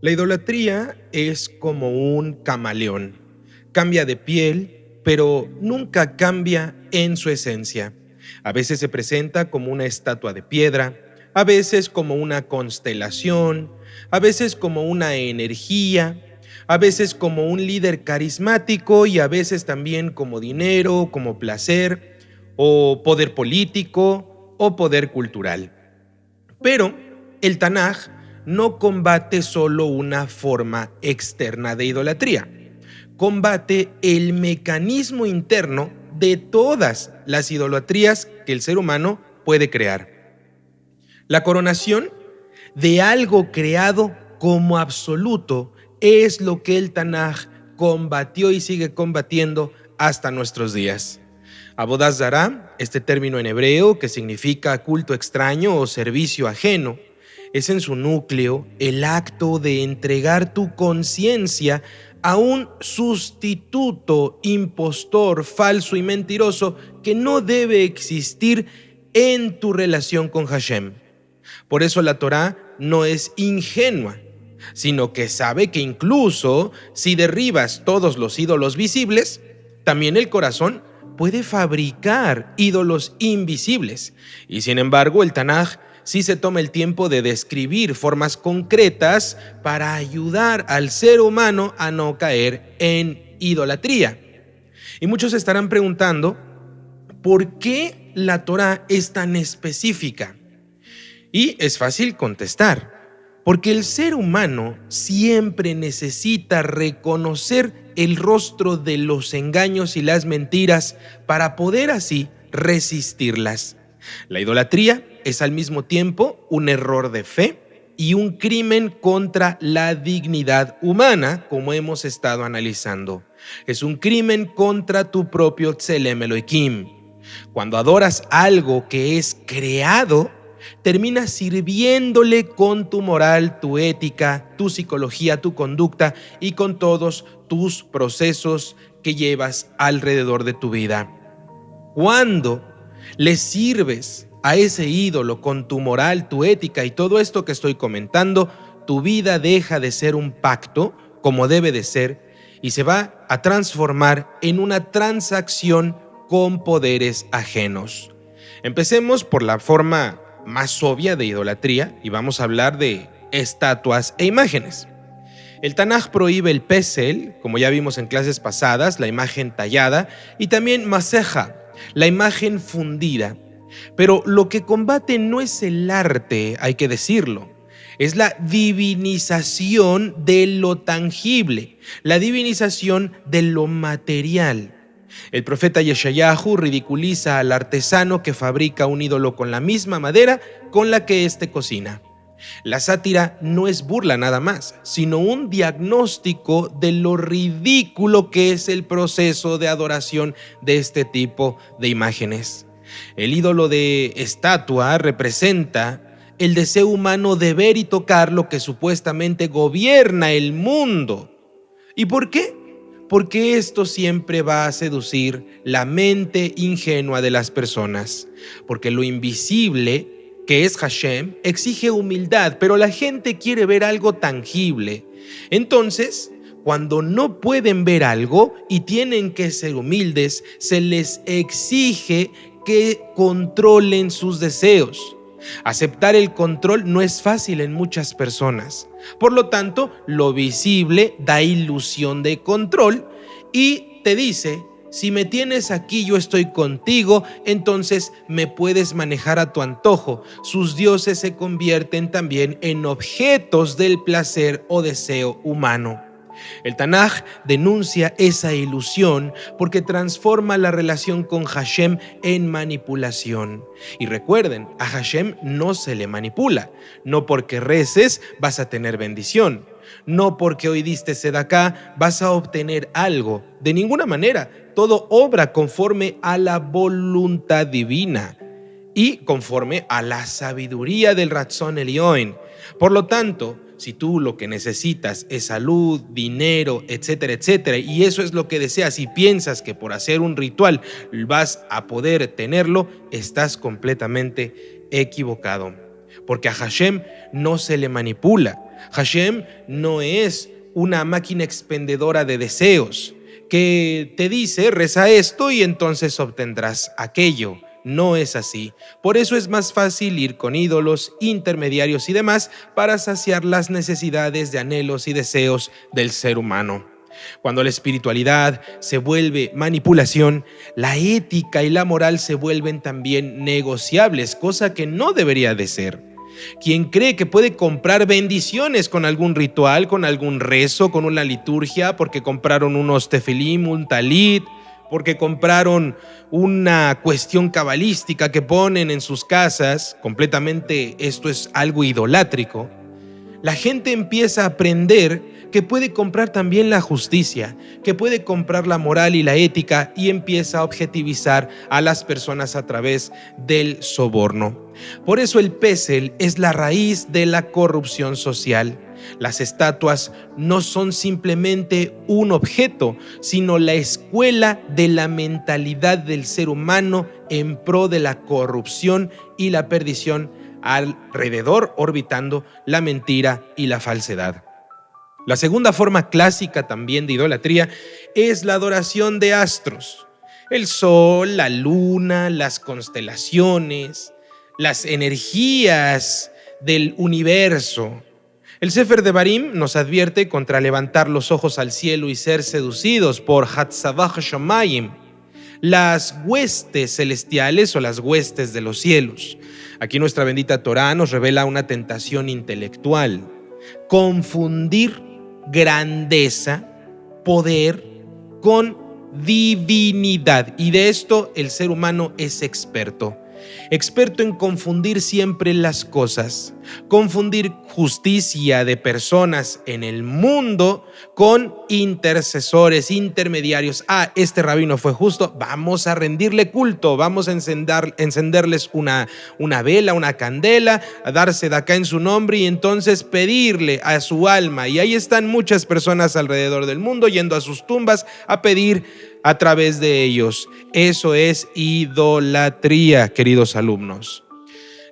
La idolatría es como un camaleón. Cambia de piel, pero nunca cambia en su esencia. A veces se presenta como una estatua de piedra, a veces como una constelación, a veces como una energía, a veces como un líder carismático y a veces también como dinero, como placer, o poder político o poder cultural. Pero el Tanaj no combate solo una forma externa de idolatría, combate el mecanismo interno de todas las idolatrías que el ser humano puede crear. La coronación de algo creado como absoluto es lo que el Tanaj combatió y sigue combatiendo hasta nuestros días. Avodah Zará, este término en hebreo que significa culto extraño o servicio ajeno, es en su núcleo el acto de entregar tu conciencia a un sustituto, impostor, falso y mentiroso que no debe existir en tu relación con Hashem. Por eso la Torá no es ingenua, sino que sabe que incluso si derribas todos los ídolos visibles, también el corazón puede fabricar ídolos invisibles. Y sin embargo, el Tanaj sí se toma el tiempo de describir formas concretas para ayudar al ser humano a no caer en idolatría. Y muchos estarán preguntando, ¿por qué la Torá es tan específica? Y es fácil contestar, porque el ser humano siempre necesita reconocer el rostro de los engaños y las mentiras para poder así resistirlas. La idolatría es al mismo tiempo un error de fe y un crimen contra la dignidad humana, como hemos estado analizando. Es un crimen contra tu propio Tselem Elohim. Cuando adoras algo que es creado, terminas sirviéndole con tu moral, tu ética, tu psicología, tu conducta y con todos tus procesos que llevas alrededor de tu vida. Cuando le sirves a ese ídolo con tu moral, tu ética y todo esto que estoy comentando, tu vida deja de ser un pacto como debe de ser y se va a transformar en una transacción con poderes ajenos. Empecemos por la forma más obvia de idolatría y vamos a hablar de estatuas e imágenes. El Tanaj prohíbe el pesel, como ya vimos en clases pasadas, la imagen tallada, y también maseja, la imagen fundida. Pero lo que combate no es el arte, hay que decirlo, es la divinización de lo tangible, la divinización de lo material. El profeta Yeshayahu ridiculiza al artesano que fabrica un ídolo con la misma madera con la que éste cocina. La sátira no es burla nada más, sino un diagnóstico de lo ridículo que es el proceso de adoración de este tipo de imágenes. El ídolo de estatua representa el deseo humano de ver y tocar lo que supuestamente gobierna el mundo. ¿Y por qué? Porque esto siempre va a seducir la mente ingenua de las personas. Porque lo invisible, que es Hashem, exige humildad, pero la gente quiere ver algo tangible. Entonces, cuando no pueden ver algo y tienen que ser humildes, se les exige que controlen sus deseos. Aceptar el control no es fácil en muchas personas. Por lo tanto, lo visible da ilusión de control y te dice, si me tienes aquí, yo estoy contigo, entonces me puedes manejar a tu antojo. Sus dioses se convierten también en objetos del placer o deseo humano. El Tanaj denuncia esa ilusión porque transforma la relación con Hashem en manipulación. Y recuerden, a Hashem no se le manipula. No porque reces vas a tener bendición. No porque hoy diste sedaká vas a obtener algo. De ninguna manera. Todo obra conforme a la voluntad divina y conforme a la sabiduría del Ratzon Elyon. Por lo tanto, si tú lo que necesitas es salud, dinero, etcétera, etcétera, y eso es lo que deseas y piensas que por hacer un ritual vas a poder tenerlo, estás completamente equivocado. porque a Hashem no se le manipula. Hashem no es una máquina expendedora de deseos que te dice, reza esto y entonces obtendrás aquello. No es así. Por eso es más fácil ir con ídolos, intermediarios y demás para saciar las necesidades de anhelos y deseos del ser humano. Cuando la espiritualidad se vuelve manipulación, la ética y la moral se vuelven también negociables, cosa que no debería de ser. Quien cree que puede comprar bendiciones con algún ritual, con algún rezo, con una liturgia, porque compraron unos tefilim, un talit, porque compraron una cuestión cabalística que ponen en sus casas, completamente esto es algo idolátrico, la gente empieza a aprender que puede comprar también la justicia, que puede comprar la moral y la ética y empieza a objetivizar a las personas a través del soborno. Por eso el pesel es la raíz de la corrupción social. Las estatuas no son simplemente un objeto, sino la escuela de la mentalidad del ser humano en pro de la corrupción y la perdición, alrededor orbitando la mentira y la falsedad. La segunda forma clásica también de idolatría es la adoración de astros. El sol, la luna, las constelaciones, las energías del universo. El Sefer Devarim nos advierte contra levantar los ojos al cielo y ser seducidos por Hatzavach Shomayim, las huestes celestiales o las huestes de los cielos. Aquí nuestra bendita Torá nos revela una tentación intelectual: confundir grandeza, poder con divinidad. Y de esto el ser humano es experto en confundir siempre las cosas, confundir justicia de personas en el mundo con intercesores, intermediarios. Este rabino fue justo, vamos a rendirle culto, vamos a encenderles una vela, una candela, a darse de acá en su nombre y entonces pedirle a su alma. Y ahí están muchas personas alrededor del mundo yendo a sus tumbas a pedir a través de ellos. Eso es idolatría, queridos alumnos.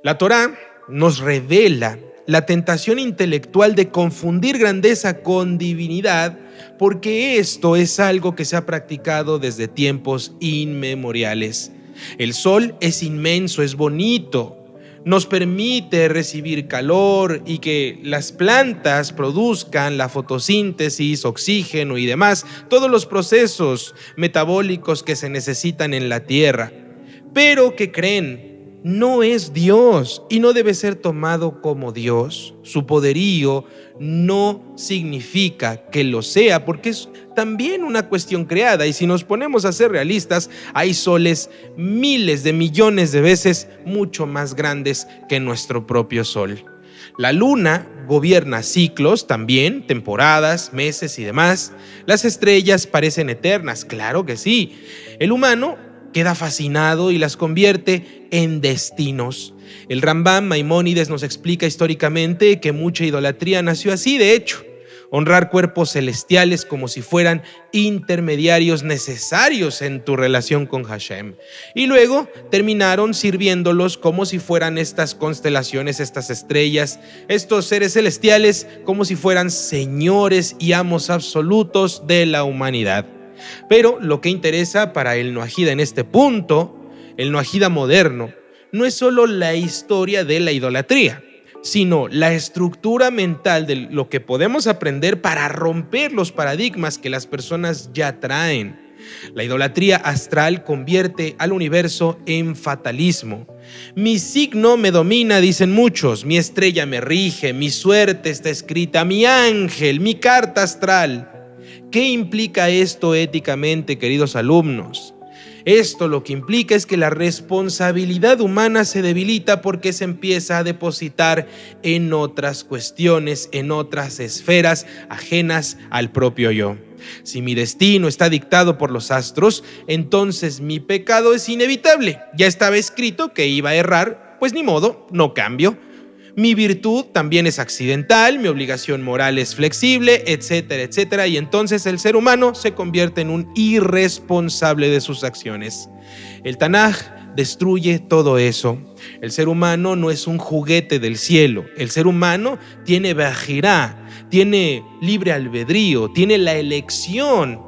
La Torá nos revela la tentación intelectual de confundir grandeza con divinidad, porque esto es algo que se ha practicado desde tiempos inmemoriales. El sol es inmenso, es bonito, nos permite recibir calor y que las plantas produzcan la fotosíntesis, oxígeno y demás, todos los procesos metabólicos que se necesitan en la tierra. Pero, ¿qué creen? No es Dios y no debe ser tomado como Dios. Su poderío no significa que lo sea, porque es también una cuestión creada. Y si nos ponemos a ser realistas, hay soles miles de millones de veces mucho más grandes que nuestro propio sol. La luna gobierna ciclos también, temporadas, meses y demás. Las estrellas parecen eternas, claro que sí. El humano queda fascinado y las convierte en destinos. El Rambam Maimónides nos explica históricamente que mucha idolatría nació así, de hecho, honrar cuerpos celestiales como si fueran intermediarios necesarios en tu relación con Hashem. Y luego terminaron sirviéndolos como si fueran estas constelaciones, estas estrellas, estos seres celestiales, como si fueran señores y amos absolutos de la humanidad. Pero lo que interesa para el Noahida en este punto, el Noahida moderno, no es solo la historia de la idolatría, sino la estructura mental de lo que podemos aprender para romper los paradigmas que las personas ya traen. La idolatría astral convierte al universo en fatalismo. Mi signo me domina, dicen muchos, mi estrella me rige, mi suerte está escrita, mi ángel, mi carta astral. ¿Qué implica esto éticamente, queridos alumnos? Esto lo que implica es que la responsabilidad humana se debilita porque se empieza a depositar en otras cuestiones, en otras esferas ajenas al propio yo. Si mi destino está dictado por los astros, entonces mi pecado es inevitable. Ya estaba escrito que iba a errar, pues ni modo, no cambio. Mi virtud también es accidental, mi obligación moral es flexible, etcétera, etcétera. Y entonces el ser humano se convierte en un irresponsable de sus acciones. El Tanaj destruye todo eso. El ser humano no es un juguete del cielo. El ser humano tiene bajirá, tiene libre albedrío, tiene la elección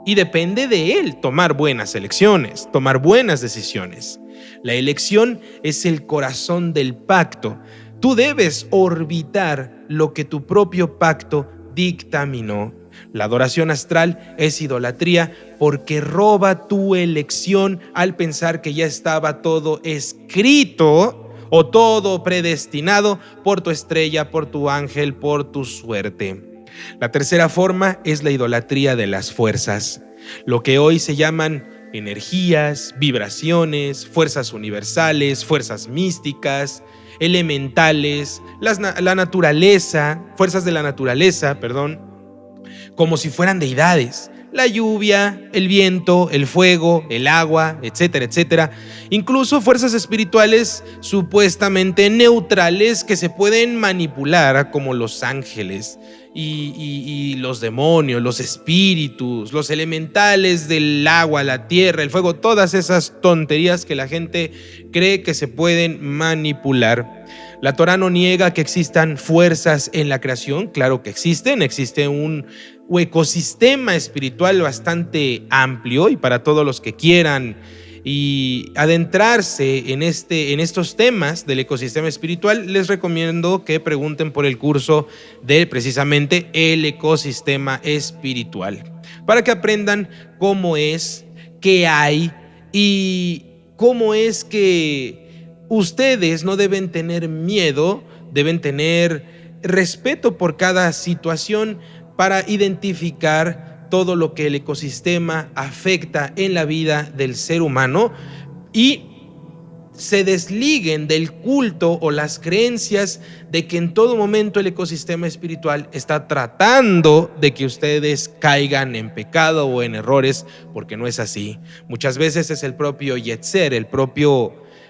y depende de él tomar buenas elecciones, tomar buenas decisiones. La elección es el corazón del pacto. Tú debes orbitar lo que tu propio pacto dictaminó. La adoración astral es idolatría porque roba tu elección al pensar que ya estaba todo escrito o todo predestinado por tu estrella, por tu ángel, por tu suerte. La tercera forma es la idolatría de las fuerzas, lo que hoy se llaman energías, vibraciones, fuerzas universales, fuerzas místicas, elementales, la naturaleza, fuerzas de la naturaleza, como si fueran deidades. La lluvia, el viento, el fuego, el agua, etcétera, etcétera. Incluso fuerzas espirituales supuestamente neutrales que se pueden manipular, como los ángeles y los demonios, los espíritus, los elementales del agua, la tierra, el fuego, todas esas tonterías que la gente cree que se pueden manipular. La Torá no niega que existan fuerzas en la creación, claro que existen, existe un ecosistema espiritual bastante amplio y para todos los que quieran y adentrarse en estos temas del ecosistema espiritual, les recomiendo que pregunten por el curso de precisamente el ecosistema espiritual, para que aprendan cómo es, qué hay y cómo es que ustedes no deben tener miedo, deben tener respeto por cada situación para identificar todo lo que el ecosistema afecta en la vida del ser humano y se desliguen del culto o las creencias de que en todo momento el ecosistema espiritual está tratando de que ustedes caigan en pecado o en errores, porque no es así. Muchas veces es el propio Yetzer,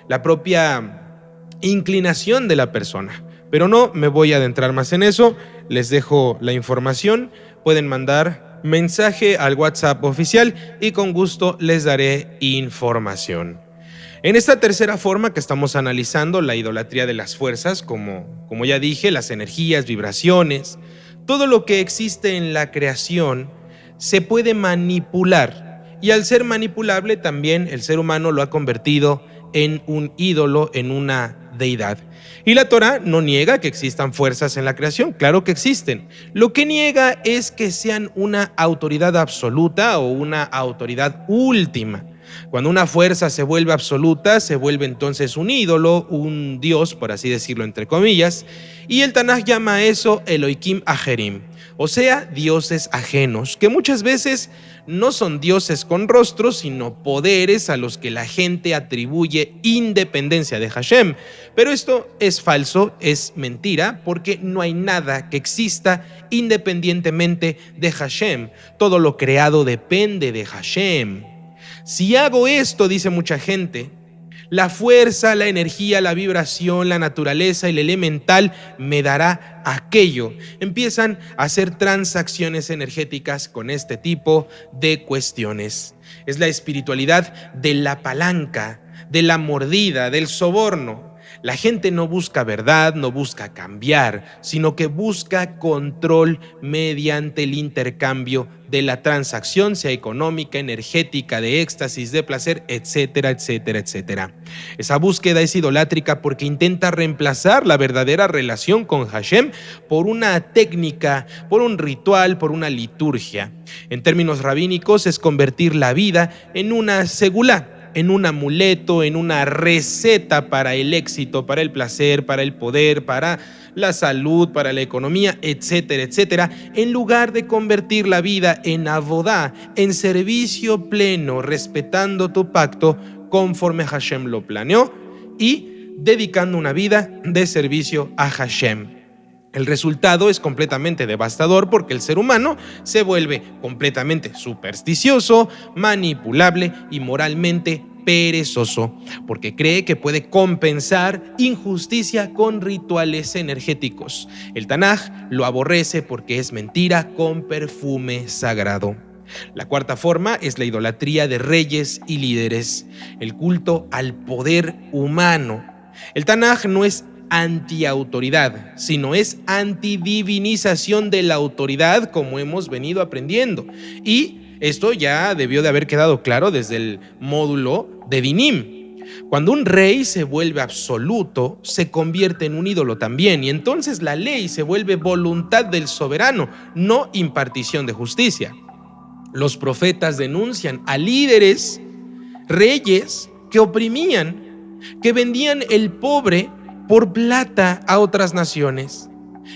la propia inclinación de la persona. Pero no me voy a adentrar más en eso, les dejo la información, pueden mandar mensaje al WhatsApp oficial y con gusto les daré información. En esta tercera forma que estamos analizando, la idolatría de las fuerzas, como ya dije, las energías, vibraciones, todo lo que existe en la creación se puede manipular y al ser manipulable también el ser humano lo ha convertido en un ídolo, en una deidad. Y la Torá no niega que existan fuerzas en la creación, claro que existen. Lo que niega es que sean una autoridad absoluta o una autoridad última. Cuando una fuerza se vuelve absoluta, se vuelve entonces un ídolo, un dios, por así decirlo entre comillas, y el Tanaj llama a eso Elohim Ajerim, o sea, dioses ajenos, que muchas veces no son dioses con rostro, sino poderes a los que la gente atribuye independencia de Hashem. Pero esto es falso, es mentira, porque no hay nada que exista independientemente de Hashem. Todo lo creado depende de Hashem. Si hago esto, dice mucha gente, la fuerza, la energía, la vibración, la naturaleza, el elemental me dará aquello. Empiezan a hacer transacciones energéticas con este tipo de cuestiones. Es la espiritualidad de la palanca, de la mordida, del soborno. La gente no busca verdad, no busca cambiar, sino que busca control mediante el intercambio de la transacción, sea económica, energética, de éxtasis, de placer, etcétera, etcétera, etcétera. Esa búsqueda es idolátrica porque intenta reemplazar la verdadera relación con Hashem por una técnica, por un ritual, por una liturgia. En términos rabínicos es convertir la vida en una segulá, en un amuleto, en una receta para el éxito, para el placer, para el poder, para la salud, para la economía, etcétera, etcétera, en lugar de convertir la vida en avodá, en servicio pleno, respetando tu pacto conforme Hashem lo planeó y dedicando una vida de servicio a Hashem. El resultado es completamente devastador porque el ser humano se vuelve completamente supersticioso, manipulable y moralmente perezoso, porque cree que puede compensar injusticia con rituales energéticos. El Tanaj lo aborrece porque es mentira con perfume sagrado. La cuarta forma es la idolatría de reyes y líderes, el culto al poder humano. El Tanaj no es antiautoridad, sino es antidivinización de la autoridad, como hemos venido aprendiendo. Y esto ya debió de haber quedado claro desde el módulo de Dinim. Cuando un rey se vuelve absoluto, se convierte en un ídolo también, y entonces la ley se vuelve voluntad del soberano, no impartición de justicia. Los profetas denuncian a líderes, reyes que oprimían, que vendían el pobre por plata a otras naciones.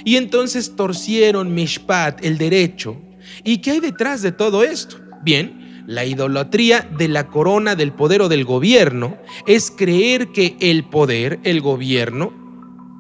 Y entonces torcieron Mishpat, el derecho. ¿Y qué hay detrás de todo esto? Bien, la idolatría de la corona del poder o del gobierno es creer que el poder, el gobierno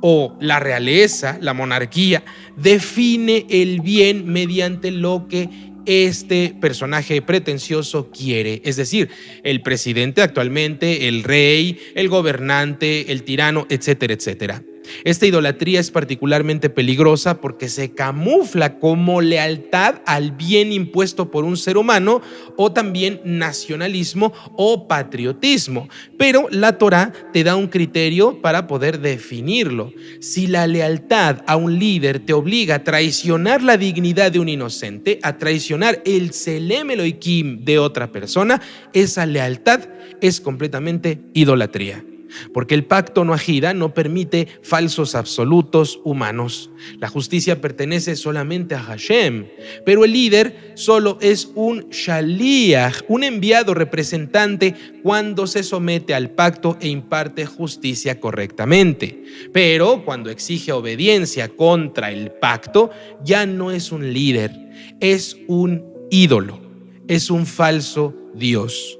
o la realeza, la monarquía, define el bien mediante lo que este personaje pretencioso quiere. Es decir, el presidente actualmente, el rey, el gobernante, el tirano, etcétera, etcétera. Esta idolatría es particularmente peligrosa porque se camufla como lealtad al bien impuesto por un ser humano o también nacionalismo o patriotismo. Pero la Torá te da un criterio para poder definirlo. Si la lealtad a un líder te obliga a traicionar la dignidad de un inocente, a traicionar el Selem Elohim de otra persona, esa lealtad es completamente idolatría. Porque el pacto noahida no permite falsos absolutos humanos. La justicia pertenece solamente a Hashem, pero el líder solo es un shaliach, un enviado representante cuando se somete al pacto e imparte justicia correctamente. Pero cuando exige obediencia contra el pacto, ya no es un líder, es un ídolo, es un falso Dios.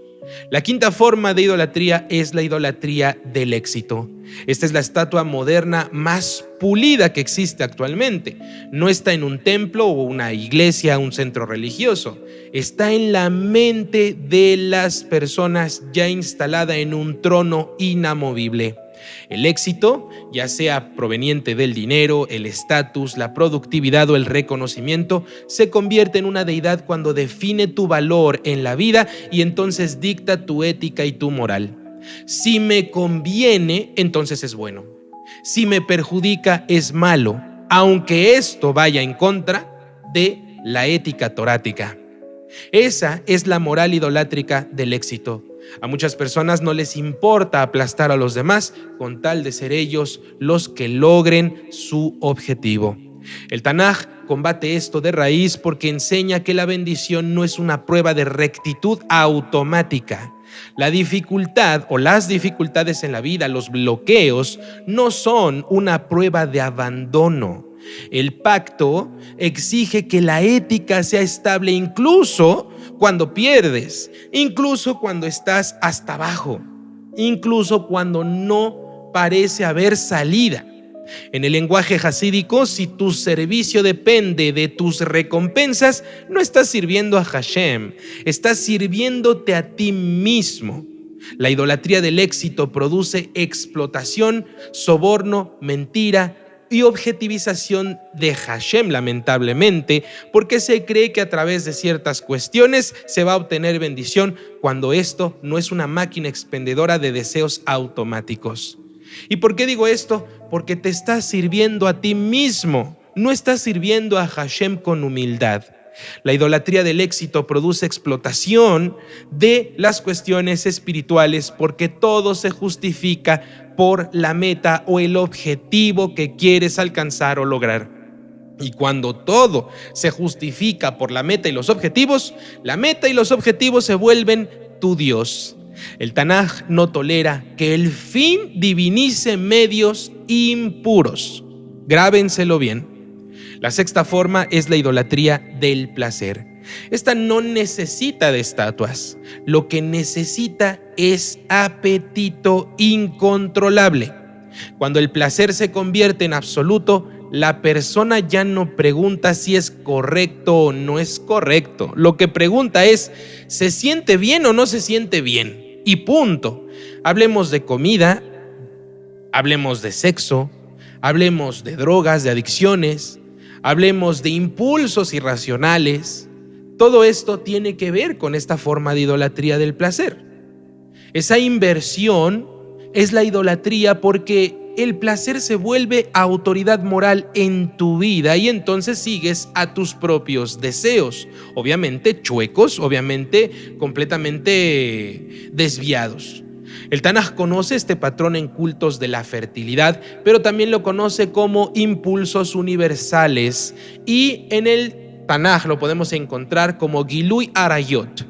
La quinta forma de idolatría es la idolatría del éxito. Esta es la estatua moderna más pulida que existe actualmente. No está en un templo o una iglesia, un centro religioso. Está en la mente de las personas ya instalada en un trono inamovible. El éxito, ya sea proveniente del dinero, el estatus, la productividad o el reconocimiento, se convierte en una deidad cuando define tu valor en la vida y entonces dicta tu ética y tu moral. Si me conviene, entonces es bueno. Si me perjudica, es malo, aunque esto vaya en contra de la ética torática. Esa es la moral idolátrica del éxito. A muchas personas no les importa aplastar a los demás con tal de ser ellos los que logren su objetivo. El Tanaj combate esto de raíz porque enseña que la bendición no es una prueba de rectitud automática. La dificultad o las dificultades en la vida, los bloqueos, no son una prueba de abandono. El pacto exige que la ética sea estable incluso cuando pierdes, incluso cuando estás hasta abajo, incluso cuando no parece haber salida. En el lenguaje jasídico, si tu servicio depende de tus recompensas, no estás sirviendo a Hashem, estás sirviéndote a ti mismo. La idolatría del éxito produce explotación, soborno, mentira y objetivización de Hashem, lamentablemente, porque se cree que a través de ciertas cuestiones se va a obtener bendición cuando esto no es una máquina expendedora de deseos automáticos. ¿Y por qué digo esto? Porque te estás sirviendo a ti mismo, no estás sirviendo a Hashem con humildad. La idolatría del éxito produce explotación de las cuestiones espirituales porque todo se justifica por la meta o el objetivo que quieres alcanzar o lograr. Y cuando todo se justifica por la meta y los objetivos, la meta y los objetivos se vuelven tu Dios. El Tanaj no tolera que el fin divinice medios impuros. Grábenselo bien. La sexta forma es la idolatría del placer. Esta no necesita de estatuas. Lo que necesita es apetito incontrolable. Cuando el placer se convierte en absoluto, la persona ya no pregunta si es correcto o no es correcto. Lo que pregunta es, ¿se siente bien o no se siente bien? Y punto. Hablemos de comida, hablemos de sexo, hablemos de drogas, de adicciones, hablemos de impulsos irracionales. Todo esto tiene que ver con esta forma de idolatría del placer. Esa inversión es la idolatría porque el placer se vuelve autoridad moral en tu vida y entonces sigues a tus propios deseos, obviamente chuecos, obviamente completamente desviados. El Tanaj conoce este patrón en cultos de la fertilidad, pero también lo conoce como impulsos universales, y en el Tanaj lo podemos encontrar como Gilui Arayot,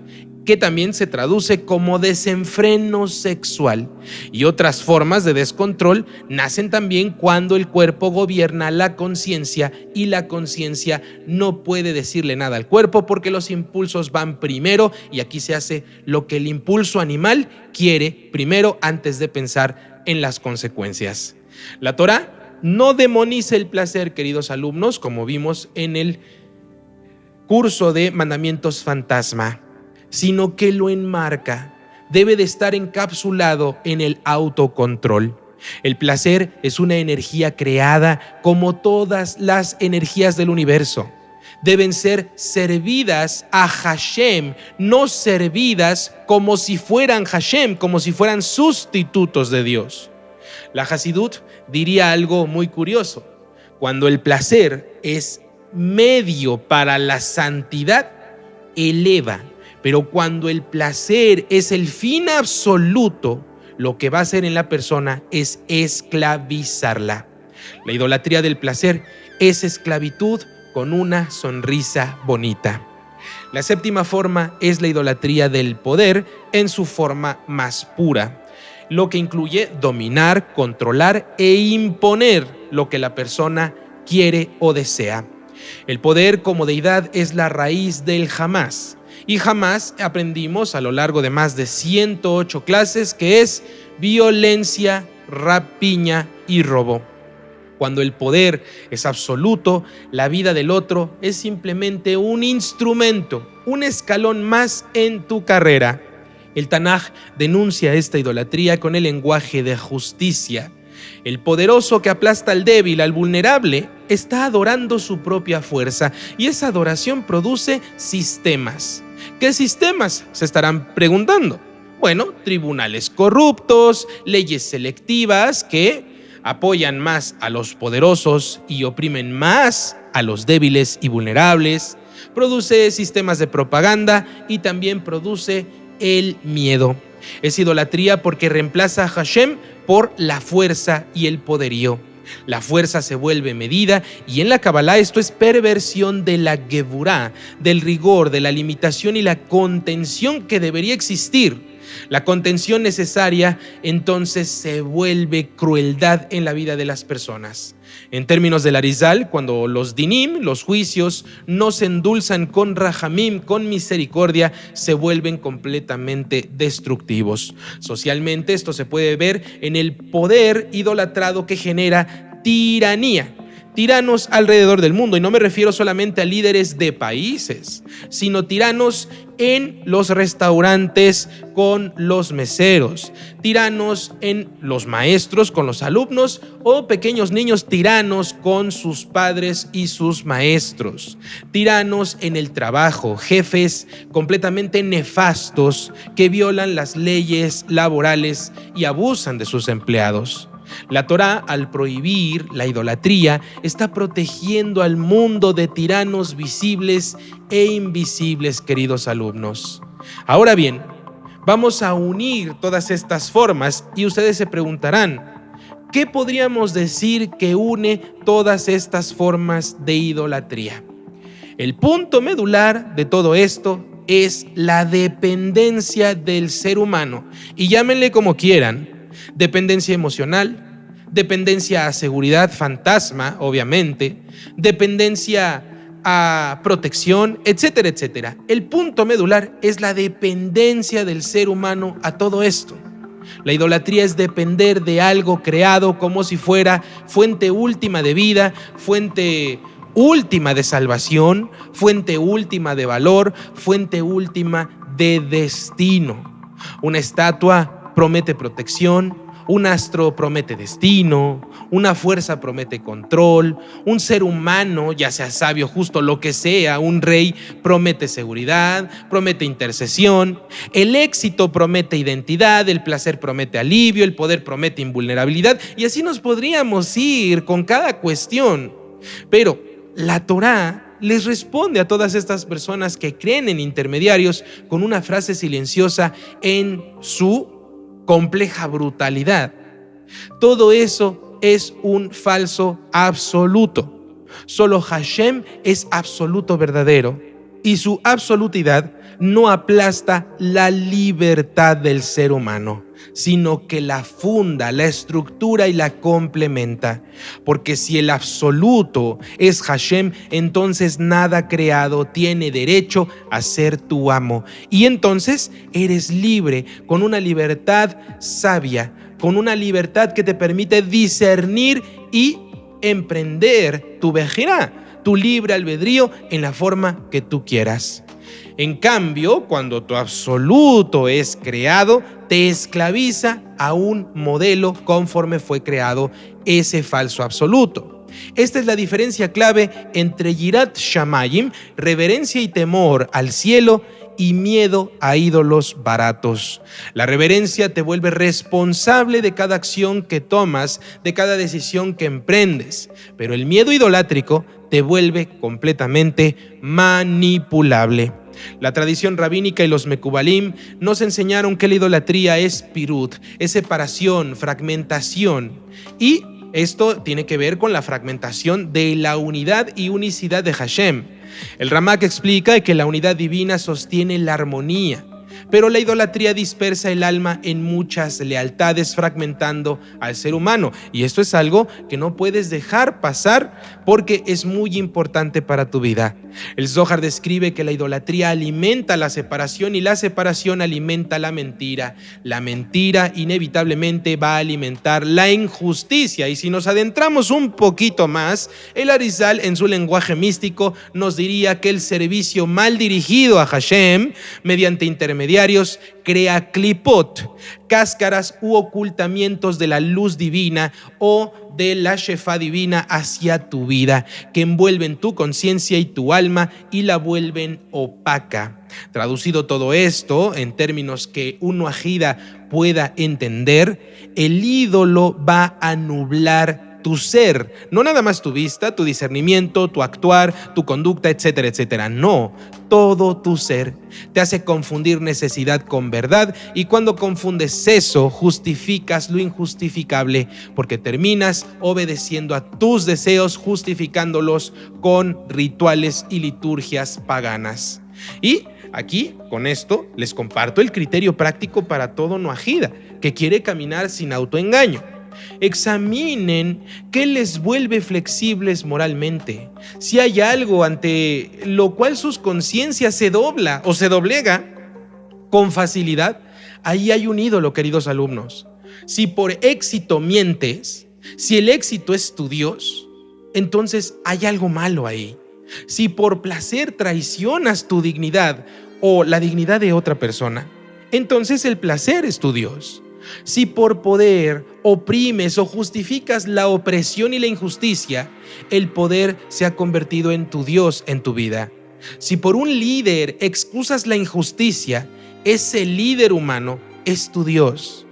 que también se traduce como desenfreno sexual. Y otras formas de descontrol nacen también cuando el cuerpo gobierna la conciencia y la conciencia no puede decirle nada al cuerpo porque los impulsos van primero, y aquí se hace lo que el impulso animal quiere primero antes de pensar en las consecuencias. La Torá no demoniza el placer, queridos alumnos, como vimos en el curso de mandamientos fantasma, sino que lo enmarca. Debe de estar encapsulado en el autocontrol. El placer es una energía creada como todas las energías del universo. Deben ser servidas a Hashem, no servidas como si fueran Hashem, como si fueran sustitutos de Dios. La Hasidut diría algo muy curioso. Cuando el placer es medio para la santidad, eleva. Pero cuando el placer es el fin absoluto, lo que va a hacer en la persona es esclavizarla. La idolatría del placer es esclavitud con una sonrisa bonita. La séptima forma es la idolatría del poder en su forma más pura, lo que incluye dominar, controlar e imponer lo que la persona quiere o desea. El poder como deidad es la raíz del jamás. Y jamás aprendimos a lo largo de más de 108 clases que es violencia, rapiña y robo. Cuando el poder es absoluto, la vida del otro es simplemente un instrumento, un escalón más en tu carrera. El Tanaj denuncia esta idolatría con el lenguaje de justicia. El poderoso que aplasta al débil, al vulnerable, está adorando su propia fuerza, y esa adoración produce sistemas. ¿Qué sistemas? Se estarán preguntando. Bueno, tribunales corruptos, leyes selectivas que apoyan más a los poderosos y oprimen más a los débiles y vulnerables. Produce sistemas de propaganda y también produce el miedo. Es idolatría porque reemplaza a Hashem por la fuerza y el poderío. La fuerza se vuelve medida, y en la Kabbalah esto es perversión de la Geburá, del rigor, de la limitación y la contención que debería existir. La contención necesaria entonces se vuelve crueldad en la vida de las personas. En términos del Arizal, cuando los dinim, los juicios, no se endulzan con rahamim, con misericordia, se vuelven completamente destructivos. Socialmente esto se puede ver en el poder idolatrado que genera tiranía. Tiranos alrededor del mundo, y no me refiero solamente a líderes de países, sino tiranos en los restaurantes con los meseros, tiranos en los maestros con los alumnos, o pequeños niños tiranos con sus padres y sus maestros, tiranos en el trabajo, jefes completamente nefastos que violan las leyes laborales y abusan de sus empleados. La Torá, al prohibir la idolatría, está protegiendo al mundo de tiranos visibles e invisibles, queridos alumnos. Ahora bien, vamos a unir todas estas formas y ustedes se preguntarán, ¿qué podríamos decir que une todas estas formas de idolatría? El punto medular de todo esto es la dependencia del ser humano, y llámenle como quieran. Dependencia emocional, dependencia a seguridad fantasma, obviamente, dependencia a protección, etcétera, etcétera. El punto medular es la dependencia del ser humano a todo esto. La idolatría es depender de algo creado como si fuera fuente última de vida, fuente última de salvación, fuente última de valor, fuente última de destino. Una estatua promete protección, Un astro promete destino, una fuerza promete control, un ser humano, ya sea sabio, justo, lo que sea, un rey promete seguridad, promete intercesión, el éxito promete identidad, el placer promete alivio, el poder promete invulnerabilidad, y así nos podríamos ir con cada cuestión. Pero la Torá les responde a todas estas personas que creen en intermediarios con una frase silenciosa en su compleja brutalidad. Todo eso es un falso absoluto. Solo Hashem es absoluto verdadero y su absolutidad no aplasta la libertad del ser humano, sino que la funda, la estructura y la complementa. Porque si el absoluto es Hashem, entonces nada creado tiene derecho a ser tu amo. Y entonces eres libre, con una libertad sabia, con una libertad que te permite discernir y emprender tu vejirá, tu libre albedrío en la forma que tú quieras. En cambio, cuando tu absoluto es creado, te esclaviza a un modelo conforme fue creado ese falso absoluto. Esta es la diferencia clave entre Yirat Shamayim, reverencia y temor al cielo, y miedo a ídolos baratos. La reverencia te vuelve responsable de cada acción que tomas, de cada decisión que emprendes, pero el miedo idolátrico te vuelve completamente manipulable. La tradición rabínica y los mekubalim nos enseñaron que la idolatría es pirut, es separación, fragmentación, y esto tiene que ver con la fragmentación de la unidad y unicidad de Hashem. El Ramak explica que la unidad divina sostiene la armonía, pero la idolatría dispersa el alma en muchas lealtades, fragmentando al ser humano. Y esto es algo que no puedes dejar pasar porque es muy importante para tu vida. El Zohar describe que la idolatría alimenta la separación y la separación alimenta la mentira. La mentira inevitablemente va a alimentar la injusticia. Y si nos adentramos un poquito más, el Arizal en su lenguaje místico nos diría que el servicio mal dirigido a Hashem mediante intermediarios crea klipot, cáscaras u ocultamientos de la luz divina o de la shefá divina hacia tu vida, que envuelven tu conciencia y tu alma y la vuelven opaca. Traducido todo esto en términos que un nuajida pueda entender, el ídolo va a nublar tu ser, no nada más tu vista, tu discernimiento, tu actuar, tu conducta, etcétera, etcétera. No, todo tu ser. Te hace confundir necesidad con verdad, y cuando confundes eso, justificas lo injustificable, porque terminas obedeciendo a tus deseos, justificándolos con rituales y liturgias paganas. Y aquí, con esto, les comparto el criterio práctico para todo nuajida que quiere caminar sin autoengaño. Examinen qué les vuelve flexibles moralmente. Si hay algo ante lo cual sus conciencias se dobla o se doblega con facilidad, ahí hay un ídolo, queridos alumnos. Si por éxito mientes, si el éxito es tu Dios, entonces hay algo malo ahí. Si por placer traicionas tu dignidad o la dignidad de otra persona, entonces el placer es tu Dios. Si por poder oprimes o justificas la opresión y la injusticia, el poder se ha convertido en tu Dios en tu vida. Si por un líder excusas la injusticia, ese líder humano es tu Dios.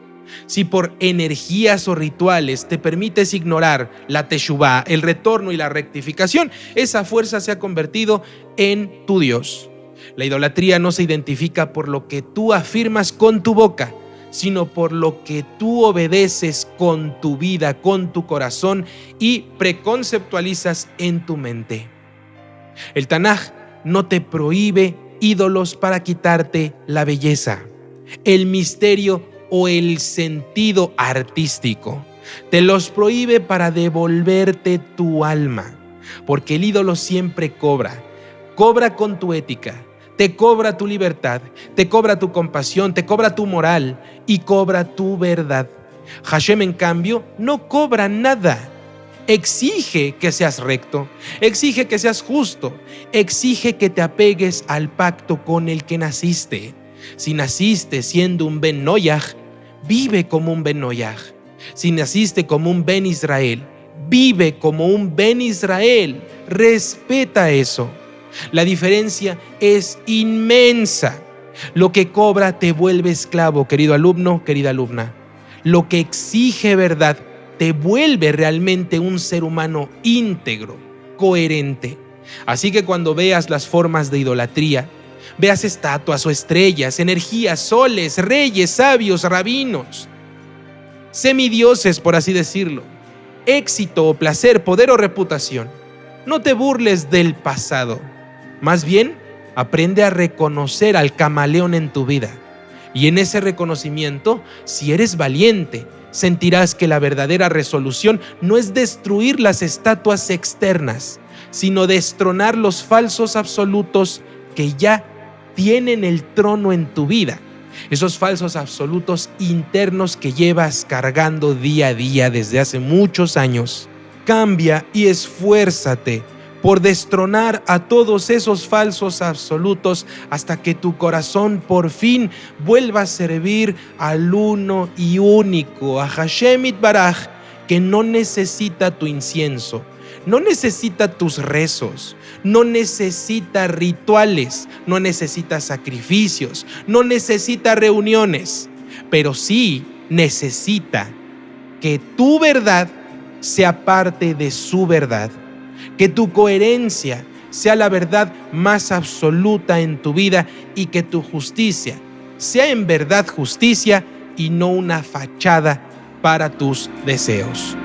Si por energías o rituales te permites ignorar la teshuvá, el retorno y la rectificación, esa fuerza se ha convertido en tu Dios. La idolatría no se identifica por lo que tú afirmas con tu boca, sino por lo que tú obedeces con tu vida, con tu corazón y preconceptualizas en tu mente. El Tanaj no te prohíbe ídolos para quitarte la belleza, el misterio o el sentido artístico. Te los prohíbe para devolverte tu alma, porque el ídolo siempre cobra con tu ética. Te cobra tu libertad, te cobra tu compasión, te cobra tu moral y cobra tu verdad. Hashem, en cambio, no cobra nada. Exige que seas recto, exige que seas justo, exige que te apegues al pacto con el que naciste. Si naciste siendo un Ben Noyaj, vive como un Ben Noyaj. Si naciste como un Ben Israel, vive como un Ben Israel. Respeta eso. La diferencia es inmensa. Lo que cobra te vuelve esclavo, querido alumno, querida alumna. Lo que exige verdad te vuelve realmente un ser humano íntegro, coherente. Así que cuando veas las formas de idolatría, veas estatuas o estrellas, energías, soles, reyes, sabios, rabinos, semidioses, por así decirlo, éxito o placer, poder o reputación, no te burles del pasado. Más bien, aprende a reconocer al camaleón en tu vida. Y en ese reconocimiento, si eres valiente, sentirás que la verdadera resolución no es destruir las estatuas externas, sino destronar los falsos absolutos que ya tienen el trono en tu vida. Esos falsos absolutos internos que llevas cargando día a día desde hace muchos años. Cambia y esfuérzate por destronar a todos esos falsos absolutos hasta que tu corazón por fin vuelva a servir al uno y único, a Hashem Itbaraj, que no necesita tu incienso, no necesita tus rezos, no necesita rituales, no necesita sacrificios, no necesita reuniones, pero sí necesita que tu verdad sea parte de su verdad, que tu coherencia sea la verdad más absoluta en tu vida y que tu justicia sea en verdad justicia y no una fachada para tus deseos.